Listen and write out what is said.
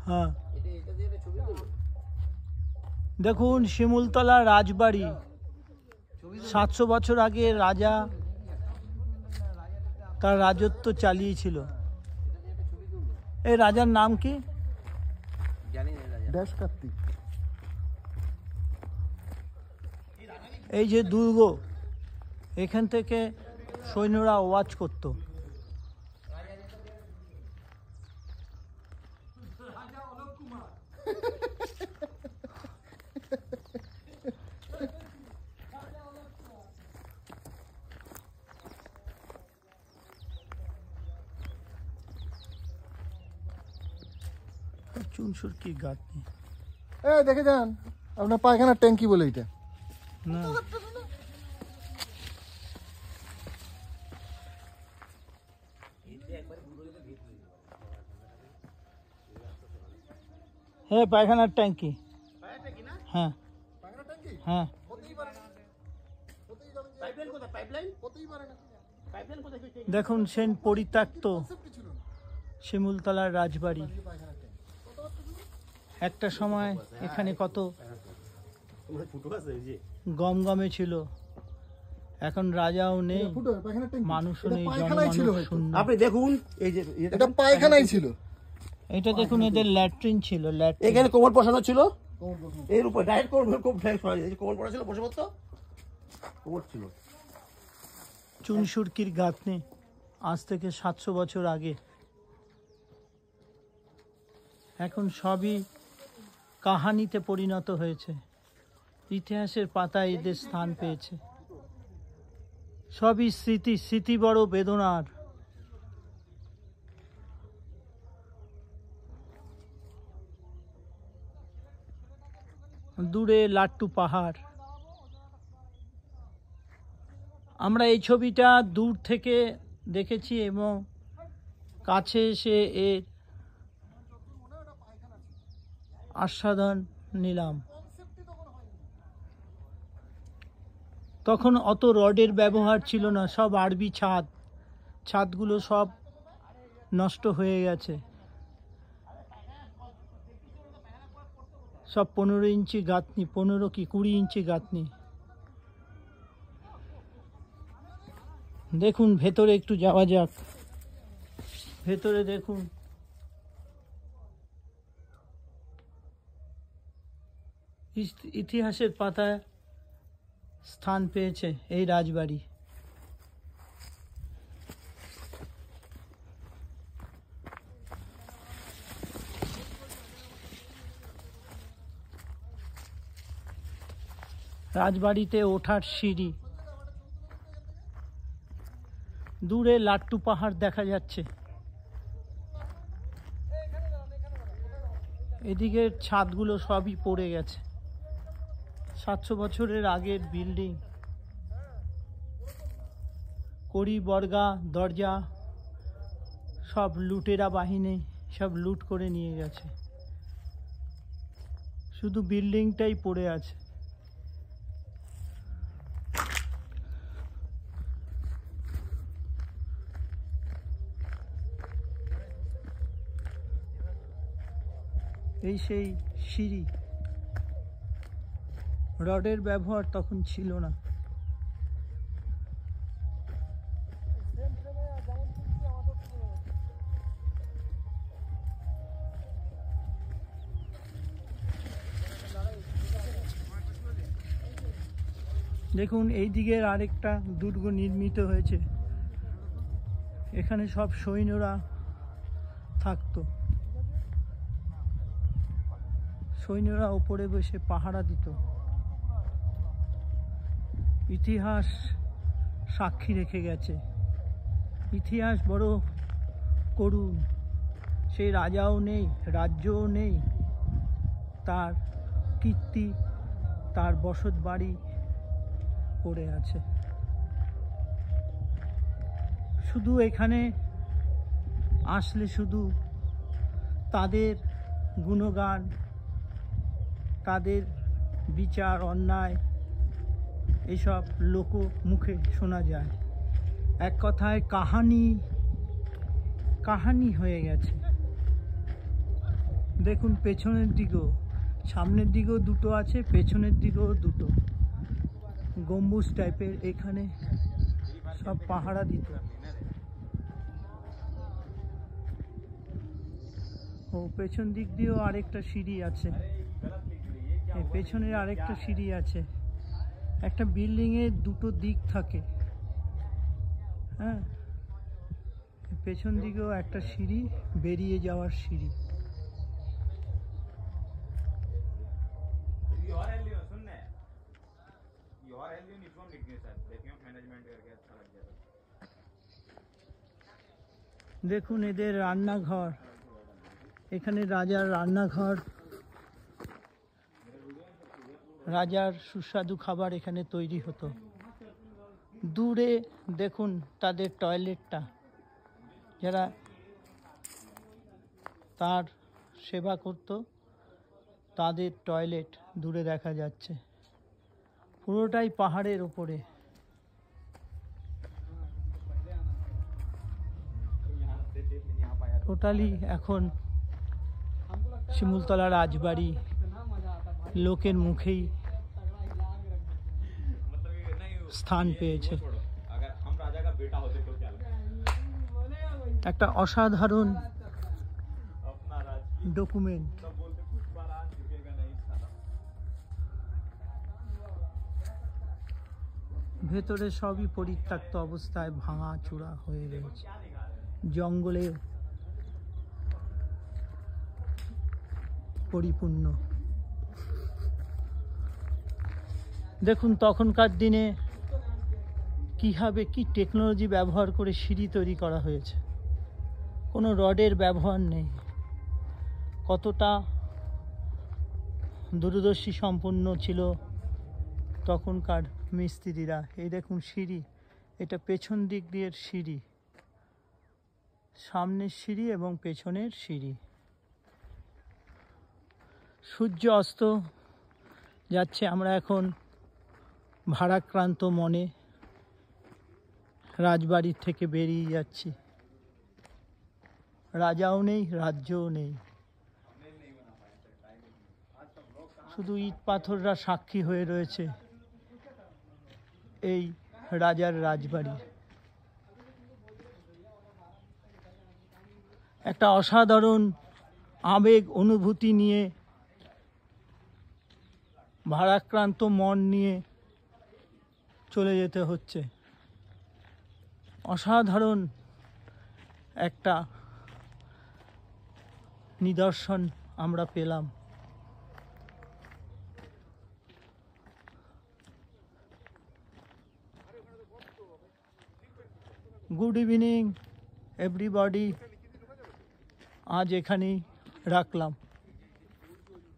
হ্যাঁ, দেখুন শিমুলতলা রাজবাড়ি। 700 বছর আগে রাজা তার রাজত্ব চালিয়েছিল। এই রাজার নাম কি? এই যে দুর্গ, এখান থেকে সৈন্যরা ওয়াচ করত। চুনসুর কি গাঁথনি দেখে যান, আপনার পায়খানার ট্যাঙ্কি বলে এটা না। হ্যাঁ, পায়খানার ট্যাঙ্কি। হ্যাঁ হ্যাঁ, দেখুন সেন পরিত্যক্ত শিমুলতলার রাজবাড়ি। একটা সময় এখানে কত গমগমে ছিল, এখন রাজাও নেই, মানুষও নেই, শূন্য। আপনি দেখুন এই যে এটা পায়খানাই ছিল। এটা দেখুন এদের ল্যাট্রিন ছিল। এখানে কোমর বসানো ছিল, এর উপর ডাইরেক্ট কোমর, খুব কোমর পড়া ছিল, বসে পড়তো, কোমর ছিল। চুনসুরকির গাঁথনি আজ থেকে 700 বছর আগে। এখন সবই কাহানিতে পরিণত হয়েছে, ইতিহাসের পাতায় এদের স্থান পেয়েছে। সবই স্মৃতি, স্মৃতি বড় বেদনার। দূরে লাট্টু পাহাড়। আমরা এই ছবিটা দূর থেকে দেখেছি এবং কাছে এসে এর আস্বাদন নিলাম। তখন অত রডের ব্যবহার ছিল না, সব আরবি ছাদ। ছাদগুলো সব নষ্ট হয়ে গেছে। সব 15 ইঞ্চি গাঁথনি, 15 কি 20 ইঞ্চি গাঁথনি। দেখুন ভেতরে একটু যাওয়া যাক। ভেতরে দেখুন, ইতিহাসের পাতায় স্থান পেয়েছে এই রাজবাড়ি। রাজবাড়িতে ওঠার সিঁড়ি, দূরে লাট্টু পাহাড় দেখা যাচ্ছে। এদিকের ছাদগুলো সবই পড়ে গেছে। 700 বছরের আগের বিল্ডিং। কড়ি বর্গা দরজা সব লুটেরা বাহিনী সব লুট করে নিয়ে গেছে, শুধু বিল্ডিংটাই পড়ে আছে। এই সেই সিঁড়ি। রডের ব্যবহার তখন ছিল না। দেখুন এই দিকের আরেকটা দুর্গ নির্মিত হয়েছে। এখানে সব সৈন্যরা থাকতো। সৈন্যরা ওপরে বসে পাহারা দিত। ইতিহাস সাক্ষী রেখে গেছে। ইতিহাস বড় করুণ। সেই রাজাও নেই, রাজ্যও নেই, তার কীর্তি, তার বসত বাড়ি পড়ে আছে। শুধু এখানে আসলে শুধু তাদের গুণগান, তাদের বিচার অন্যায় এসব লোক মুখে শোনা যায়। এক কথায় কাহানি হয়ে গেছে। দেখুন পেছনের দিকেও, সামনের দিকেও দুটো আছে, পেছনের দিকেও দুটো গম্বুজ টাইপের, এখানে সব পাহারা দিত। ও পেছন দিক দিয়েও আরেকটা সিঁড়ি আছে, এই পেছনের আরেকটা সিঁড়ি আছে। একটা বিল্ডিং এর দুটো দিক থাকে, হ্যাঁ, পেছন দিকেও একটা সিঁড়ি, বেরিয়ে যাওয়ার সিঁড়ি। দেখুন এদের রান্নাঘর, এখানে রাজার রান্নাঘর, রাজার সুস্বাদু খাবার এখানে তৈরি হতো। দূরে দেখুন তাদের টয়লেটটা, যারা তার সেবা করত তাদের টয়লেট দূরে দেখা যাচ্ছে। পুরোটাই পাহাড়ের ওপরে। টোটালি এখন শিমুলতলা রাজবাড়ি লোকের মুখেই স্থান পেয়েছে। একটা অসাধারণ ডকুমেন্ট। ভেতরে সবই পরিত্যক্ত অবস্থায় ভাঙা চূড়া হয়ে রয়েছে, জঙ্গলে পরিপূর্ণ। দেখুন তখনকার দিনে কীভাবে কি টেকনোলজি ব্যবহার করে সিঁড়ি তৈরি করা হয়েছে, কোনো রডের ব্যবহার নেই। কতটা দূরদর্শী সম্পন্ন ছিল তখনকার মিস্ত্রিরা। এই দেখুন সিঁড়ি, এটা পেছন দিক দিয়ে সিঁড়ি, সামনের সিঁড়ি এবং পেছনের সিঁড়ি। সূর্য অস্ত যাচ্ছে, আমরা এখন ভারাক্রান্ত মনে রাজবাড়ির থেকে বেরিয়ে যাচ্ছি। রাজাও নেই, রাজ্যও নেই, শুধু ইট পাথররা সাক্ষী হয়ে রয়েছে এই রাজার রাজবাড়ির। একটা অসাধারণ আবেগ অনুভূতি নিয়ে, ভারাক্রান্ত মন নিয়ে চলে যেতে হচ্ছে। অসাধারণ একটা নিদর্শন আমরা পেলাম। গুড ইভিনিং এভরিবডি, আজ এখানেই রাখলাম।